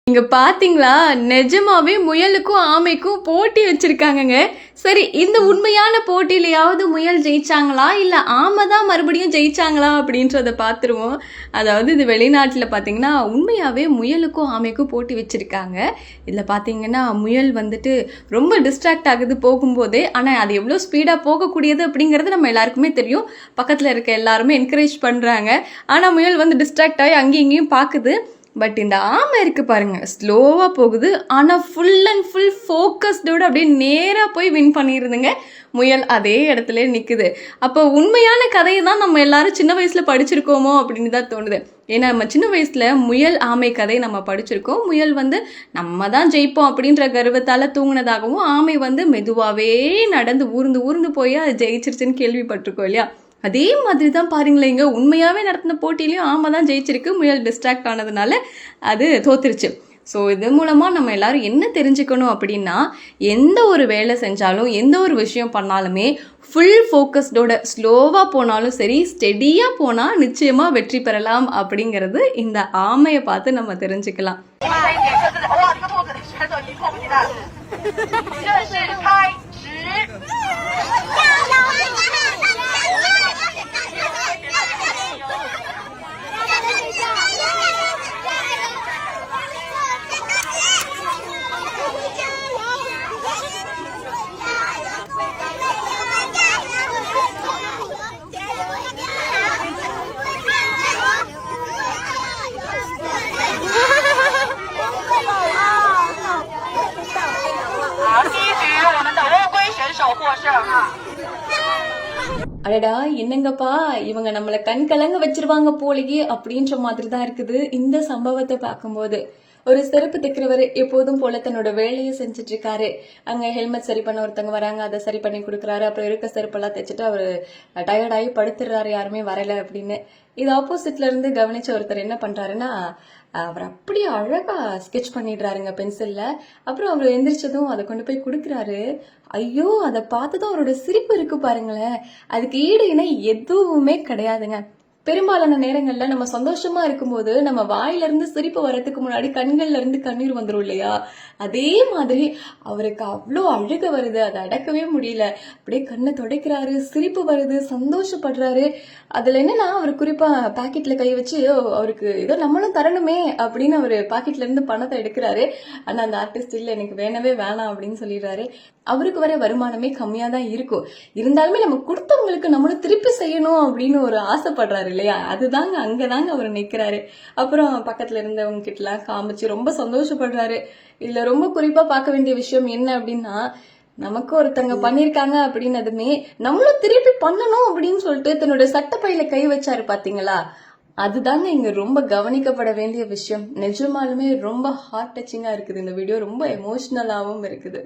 இங்க பாத்தீங்களா, நிஜமாவே முயலுக்கும் ஆமைக்கும் போட்டி வச்சிருக்காங்கங்க. சரி, இந்த உண்மையான போட்டியிலயாவது முயல் ஜெயிச்சாங்களா இல்ல ஆமை தான் மறுபடியும் ஜெயிச்சாங்களா அப்படின்றத பார்த்துருவோம். அதாவது இது வெளிநாட்டுல பாத்தீங்கன்னா உண்மையாவே முயலுக்கும் ஆமைக்கும் போட்டி வச்சிருக்காங்க. இதுல பாத்தீங்கன்னா முயல் வந்துட்டு ரொம்ப டிஸ்ட்ராக்ட் ஆகுது போகும்போதே. ஆனா அது எவ்வளவு ஸ்பீடா போகக்கூடியது அப்படிங்கிறது நம்ம எல்லாருக்குமே தெரியும். பக்கத்துல இருக்க எல்லாருமே என்கரேஜ் பண்றாங்க. ஆனா முயல் வந்து டிஸ்ட்ராக்ட் ஆகி அங்கேயும் இங்கேயும் பாக்குது. பட் இந்த ஆமை இருக்கு பாருங்க, ஸ்லோவா போகுது. ஆனா ஃபுல் அண்ட் ஃபுல் ஃபோக்கஸ்டோட அப்படியே நேரா போய் வின் பண்ணிருதுங்க. முயல் அதே இடத்துல நிக்குது. அப்போ உண்மையான கதையை தான் நம்ம எல்லாரும் சின்ன வயசுல படிச்சிருக்கோமோ அப்படின்னு தான் தோணுது. ஏன்னா நம்ம சின்ன வயசுல முயல் ஆமை கதை நம்ம படிச்சிருக்கோம். முயல் வந்து நம்ம தான் ஜெயிப்போம் அப்படின்ற கர்வத்தால தூங்குனதாகவும், ஆமை வந்து மெதுவாவே நடந்து ஊர்ந்து ஊர்ந்து போய் அது ஜெயிச்சிருச்சுன்னு கேள்விப்பட்டிருக்கோம் இல்லையா? அதே மாதிரி தான் பாருங்களேன், இங்க உண்மையாவே நடத்தின போட்டியிலையும் ஆமை தான் ஜெயிச்சிருக்கு. முயல் டிஸ்ட்ராக்ட் ஆனதுனால அது தோத்துருச்சு. ஸோ இது மூலமா நம்ம எல்லாரும் என்ன தெரிஞ்சுக்கணும் அப்படின்னா, எந்த ஒரு வேலை செஞ்சாலும் எந்த ஒரு விஷயம் பண்ணாலுமே ஃபுல் ஃபோக்கஸ்டோட ஸ்லோவா போனாலும் சரி, ஸ்டெடியா போனா நிச்சயமா வெற்றி பெறலாம் அப்படிங்கிறது இந்த ஆமையை பார்த்து நம்ம தெரிஞ்சுக்கலாம். அடடா, என்னங்கப்பா இவங்க நம்மளை கண் கலங்க வச்சிருவாங்க போலயே அப்படின்ற மாதிரி தான் இருக்குது இந்த சம்பவத்தை பார்க்கும்போது. ஒரு செருப்பு தைக்கிறவர் எப்போதும் போல தன்னோட வேலையை செஞ்சுட்டு இருக்காரு. அங்க ஹெல்மெட் சரி பண்ண ஒருத்தவங்க வராங்க, அதை சரி பண்ணி கொடுக்குறாரு. அப்புறம் இருக்க செருப்பெல்லாம் தைச்சிட்டு அவர் டயர்டாகி படுத்துடுறாரு, யாருமே வரல அப்படின்னு. இது ஆப்போசிட்ல இருந்து கவனிச்ச ஒருத்தர் என்ன பண்றாருன்னா, அவர் அப்படியே அழகா ஸ்கெட்ச் பண்ணிடுறாருங்க பென்சில்ல. அப்புறம் அவர் எந்திரிச்சதும் அதை கொண்டு போய் கொடுக்குறாரு. ஐயோ, அதை பார்த்ததும் அவரோட சிரிப்பு இருக்கு பாருங்களேன், அதுக்கு ஈடு இணை எதுவுமே கிடையாதுங்க. பெரும்பாலான நேரங்கள்ல நம்ம சந்தோஷமா இருக்கும்போது நம்ம வாயில இருந்து சிரிப்பு வர்றதுக்கு முன்னாடி கண்கள்ல இருந்து கண்ணீர் வந்துடும் இல்லையா? அதே மாதிரி அவருக்கு அவ்வளோ அழுக வருது, அதை அடக்கவே முடியல. அப்படியே கண்ணை துடைக்கிறாரு, சிரிப்பு வருது, சந்தோஷப்படுறாரு. அதுல என்னன்னா, அவர் குறிப்பா பாக்கெட்ல கை வச்சு அவருக்கு ஏதோ நம்மளும் தரணுமே அப்படின்னு அவர் பாக்கெட்ல இருந்து பணத்தை எடுக்கிறாரு. ஆனா அந்த ஆர்டிஸ்ட் இல்ல, எனக்கு வேணவே வேணாம் அப்படின்னு சொல்லிடுறாரு. அவருக்கு வர வருமானமே கம்மியா தான் இருக்கும். இருந்தாலுமே நம்ம கொடுத்தவங்களுக்கு நம்மளும் திருப்பி செய்யணும் அப்படின்னு ஒரு ஆசைப்படுறாரு இல்லையா? அதுதாங்க அங்கதாங்க அவர் நிக்கிறாரு. அப்புறம் பக்கத்துல இருந்தவங்க கிட்ட எல்லாம் காமிச்சு ரொம்ப சந்தோஷப்படுறாரு. இதுல ரொம்ப குறிப்பா பார்க்க வேண்டிய விஷயம் என்ன அப்படின்னா, நமக்கு ஒருத்தங்க பண்ணிருக்காங்க அப்படின்னதுமே நம்மளும் திருப்பி பண்ணணும் அப்படின்னு சொல்லிட்டு தன்னோட சட்டப்பையில கை வச்சாரு பாத்தீங்களா? அதுதாங்க இங்க ரொம்ப கவனிக்கப்பட வேண்டிய விஷயம். நிஜமாலுமே ரொம்ப ஹார்ட் டச்சிங்கா இருக்குது இந்த வீடியோ, ரொம்ப எமோஷனலாவும் இருக்குது.